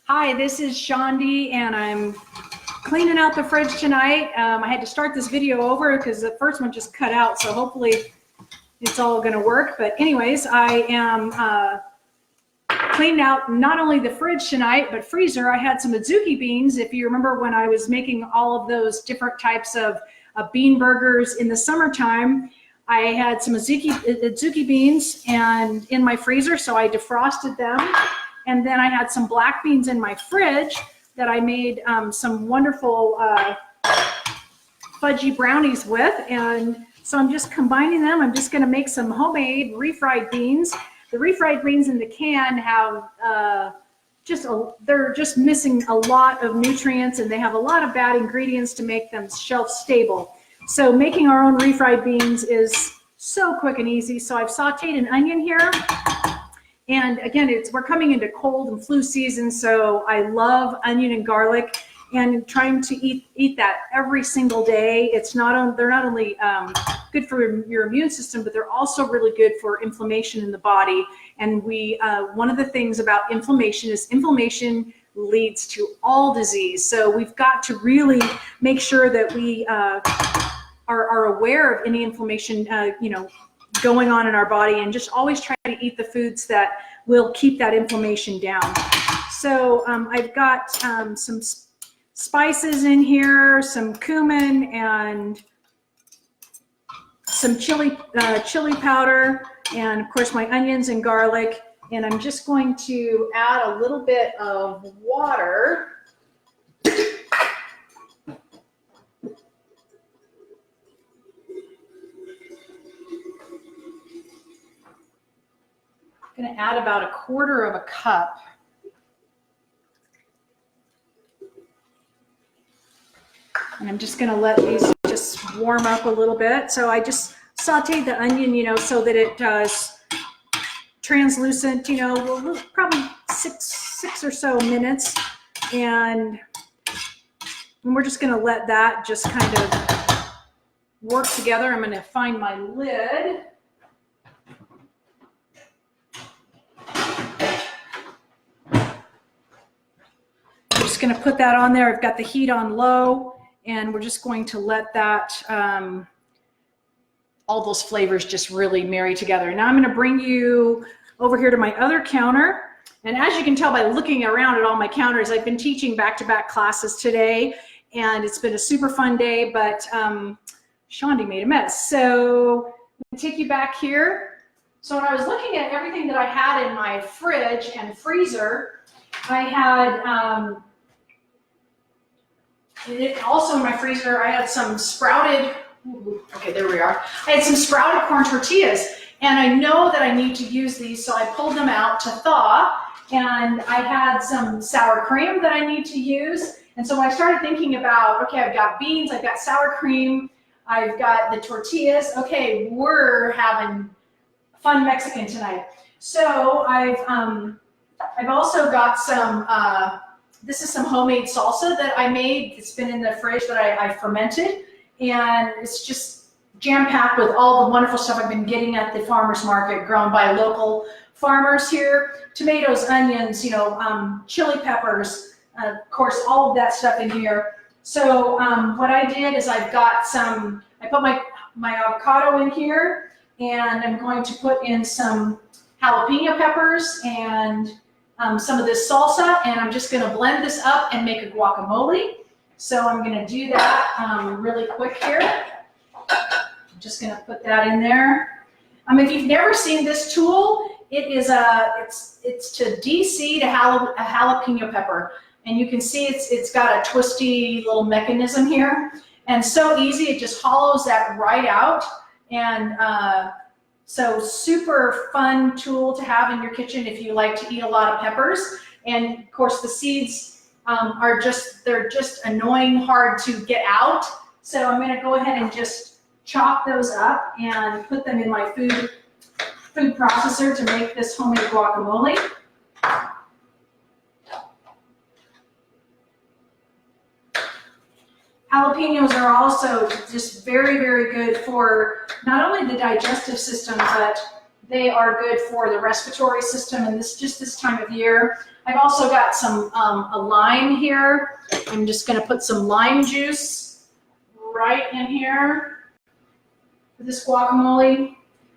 Hi, this is Shandi, and I'm cleaning out the fridge tonight. I had to start this video over because the first one just cut out, so hopefully it's all going to work. But anyways, I am cleaning out not only the fridge tonight, but freezer. I had some azuki beans. If you remember when I was making all of those different types of bean burgers in the summertime, I had some azuki beans and in my freezer, so I defrosted them. And then I had some black beans in my fridge that I made some wonderful fudgy brownies with. And so I'm just combining them. I'm just gonna make some homemade refried beans. The refried beans in the can have they're just missing a lot of nutrients, and they have a lot of bad ingredients to make them shelf stable. So making our own refried beans is so quick and easy. So I've sauteed an onion here. And again, we're coming into cold and flu season, so I love onion and garlic, and trying to eat that every single day. They're not only good for your immune system, but they're also really good for inflammation in the body. And one of the things about inflammation is inflammation leads to all disease. So we've got to really make sure that we are aware of any inflammation, going on in our body, and just always try to eat the foods that will keep that inflammation down. So I've got some spices in here, some cumin and some chili powder, and of course my onions and garlic. And I'm just going to add a little bit of water. I'm going to add about 1/4 cup. And I'm just going to let these just warm up a little bit. So I just sauteed the onion, so that it does translucent, probably six or so minutes. And we're just going to let that just kind of work together. I'm going to find my lid. Just going to put that on there. I've got the heat on low, and we're just going to let that, all those flavors just really marry together. Now I'm going to bring you over here to my other counter. And as you can tell by looking around at all my counters, I've been teaching back-to-back classes today, and it's been a super fun day, but Shandi made a mess. So I'm going to take you back here. So when I was looking at everything that I had in my fridge and freezer, I had, also in my freezer, I had some sprouted, okay, there we are. I had some sprouted corn tortillas, and I know that I need to use these, so I pulled them out to thaw, and I had some sour cream that I need to use. And so when I started thinking about, okay, I've got beans, I've got sour cream, I've got the tortillas, okay, we're having fun Mexican tonight. So I've also got some, this is some homemade salsa that I made. It's been in the fridge that I fermented, and it's just jam-packed with all the wonderful stuff I've been getting at the farmer's market, grown by local farmers here. Tomatoes, onions, chili peppers, of course, all of that stuff in here. So what I did is I put my avocado in here, and I'm going to put in some jalapeno peppers and some of this salsa, and I'm just going to blend this up and make a guacamole. So I'm going to do that really quick here. I'm just going to put that in there. If you've never seen this tool, it's to de-seed a jalapeno pepper, and you can see it's got a twisty little mechanism here, and so easy. It just hollows that right out, and so super fun tool to have in your kitchen if you like to eat a lot of peppers. And of course the seeds they're just annoying hard to get out. So I'm going to go ahead and just chop those up and put them in my food processor to make this homemade guacamole. Jalapenos are also just very, very good for not only the digestive system, but They are good for the respiratory system and this time of year. I've also got some a lime here. I'm just going to put some lime juice right in here for this guacamole.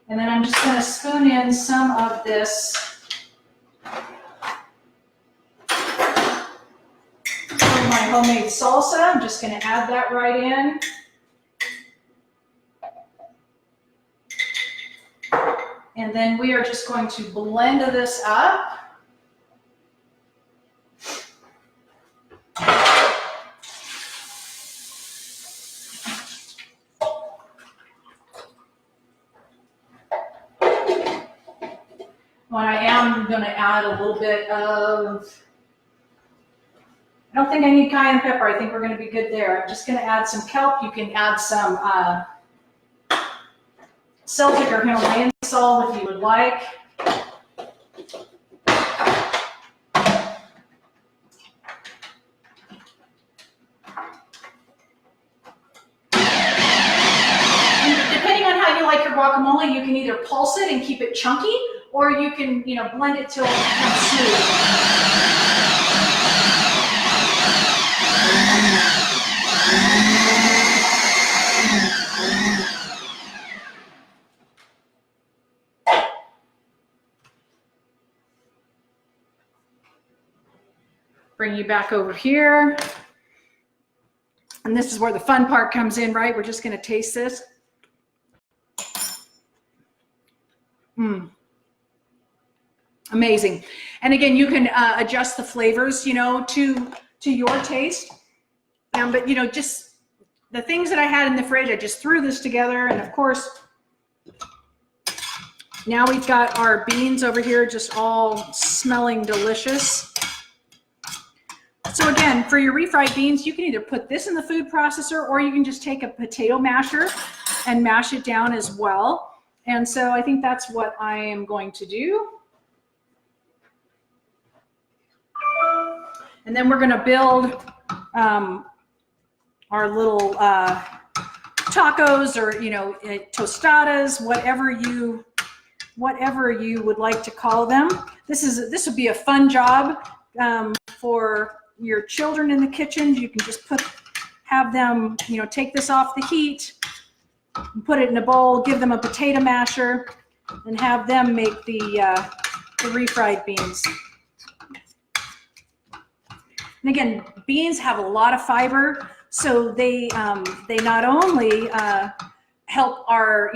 And then I'm just going to spoon in some of this my homemade salsa. I'm just going to add that right in. And then we are just going to blend this up. When I am going to add a little bit of, I don't think I need cayenne pepper. I think we're going to be good there. I'm just going to add some kelp. You can add some Celtic or Himalayan salt if you would like. And depending on how you like your guacamole, you can either pulse it and keep it chunky, or you can, blend it till it becomes smooth. Bring you back over here. And this is where the fun part comes in, right? We're just going to taste this. Amazing. And again, you can adjust the flavors, to your taste. But, just the things that I had in the fridge, I just threw this together. And of course, now we've got our beans over here just all smelling delicious. So again, for your refried beans, you can either put this in the food processor, or you can just take a potato masher and mash it down as well. And so I think that's what I am going to do. And then we're going to build our little tacos, or tostadas, whatever you would like to call them. This would be a fun job for your children in the kitchen. You can just have them, take this off the heat, put it in a bowl, give them a potato masher, and have them make the refried beans. And again, beans have a lot of fiber, so they not only help our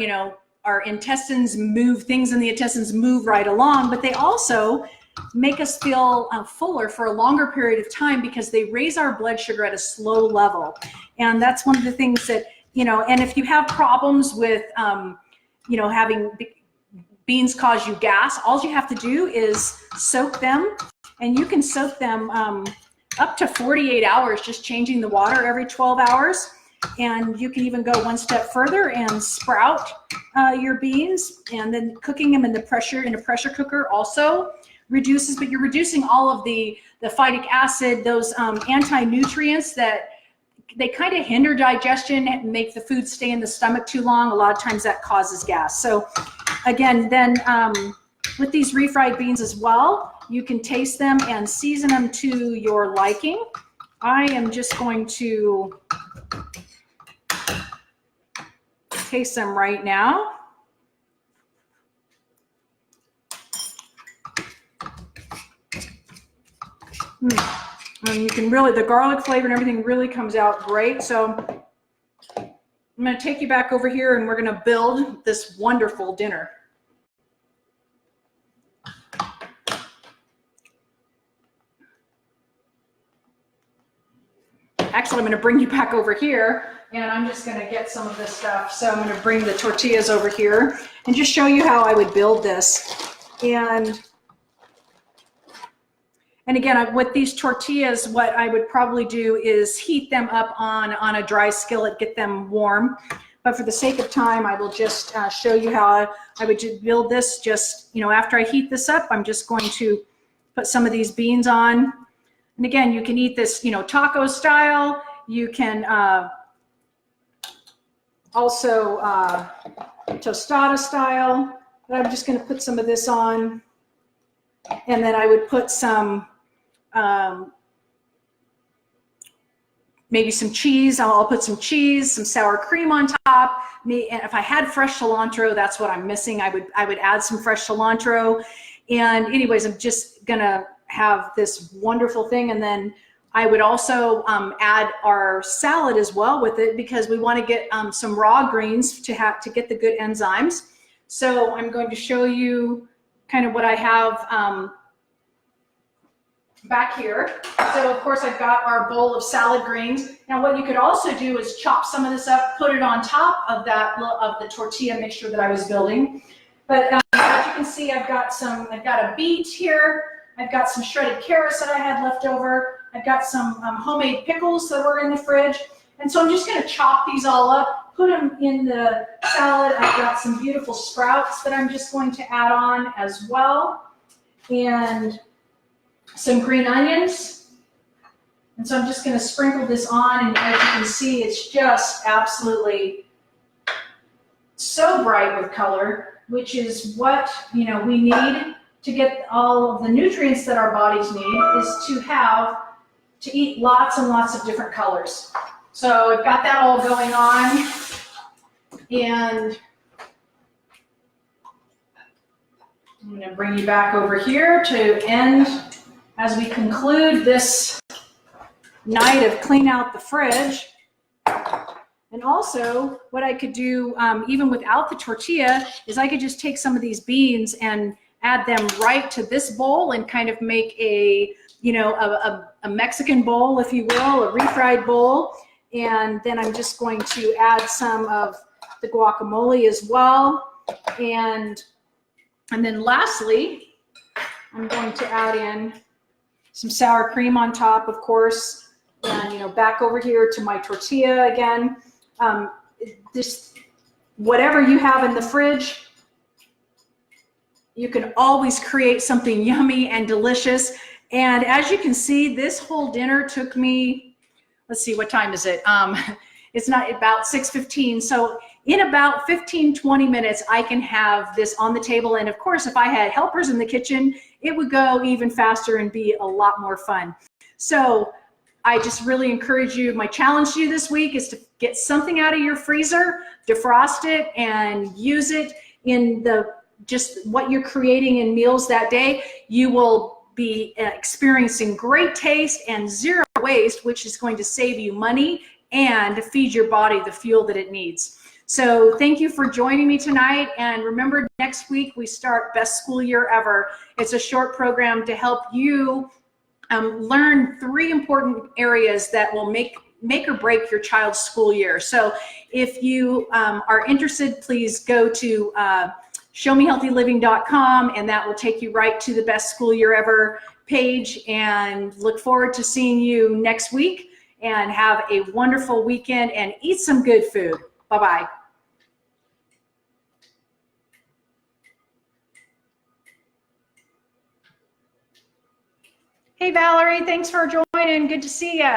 intestines move, things in the intestines move right along, but they also make us feel fuller for a longer period of time, because they raise our blood sugar at a slow level. And that's one of the things that, and if you have problems with, having beans cause you gas, all you have to do is soak them, and you can soak them up to 48 hours, just changing the water every 12 hours. And you can even go one step further and sprout your beans, and then cooking them in a pressure cooker also reduces, but you're reducing all of the phytic acid, those anti-nutrients that they kind of hinder digestion and make the food stay in the stomach too long. A lot of times that causes gas. So again, then with these refried beans as well, you can taste them and season them to your liking. I am just going to taste them right now. And you can really, the garlic flavor and everything really comes out great. So I'm going to take you back over here, and we're going to build this wonderful dinner. Actually, I'm going to bring you back over here, and I'm just going to get some of this stuff. So I'm going to bring the tortillas over here and just show you how I would build this. And again, with these tortillas, what I would probably do is heat them up on a dry skillet, get them warm. But for the sake of time, I will just show you how I would build this. Just, after I heat this up, I'm just going to put some of these beans on. And again, you can eat this, taco style. You can also tostada style. but I'm just going to put some of this on, and then I would put some, maybe some cheese. I'll put some cheese, some sour cream on top. And if I had fresh cilantro, that's what I'm missing. I would add some fresh cilantro. And anyways, I'm just gonna have this wonderful thing. And then I would also add our salad as well with it, because we want to get some raw greens to get the good enzymes. So I'm going to show you kind of what I have back here. So of course I've got our bowl of salad greens. Now what you could also do is chop some of this up, put it on top of the tortilla mixture that I was building. But as you can see, I've got a beet here. I've got some shredded carrots that I had left over. I've got some homemade pickles that were in the fridge. And so I'm just going to chop these all up, put them in the salad. I've got some beautiful sprouts that I'm just going to add on as well. And some green onions. And so I'm just going to sprinkle this on, and as you can see, it's just absolutely so bright with color, which is what we need to get all of the nutrients that our bodies need, is to eat lots and lots of different colors. So I've got that all going on, and I'm going to bring you back over here to end as we conclude this night of clean out the fridge. And also what I could do, even without the tortilla, is I could just take some of these beans and add them right to this bowl and kind of make a Mexican bowl, if you will, a refried bowl. And then I'm just going to add some of the guacamole as well. And then lastly, I'm going to add in some sour cream on top, of course, and back over here to my tortilla again. Just whatever you have in the fridge, you can always create something yummy and delicious. And as you can see, this whole dinner took me, let's see, what time is it? It's not about 6:15. So in about 15-20 minutes, I can have this on the table. And of course, if I had helpers in the kitchen, it would go even faster and be a lot more fun. So I just really encourage you. My challenge to you this week is to get something out of your freezer, defrost it, and use it in just what you're creating in meals that day. You will be experiencing great taste and zero waste, which is going to save you money and feed your body the fuel that it needs. So thank you for joining me tonight. And remember, next week we start Best School Year Ever. It's a short program to help you learn 3 important areas that will make or break your child's school year. So if you are interested, please go to showmehealthyliving.com, and that will take you right to the Best School Year Ever page. And look forward to seeing you next week, and have a wonderful weekend and eat some good food. Bye-bye. Hey, Valerie, thanks for joining. Good to see you.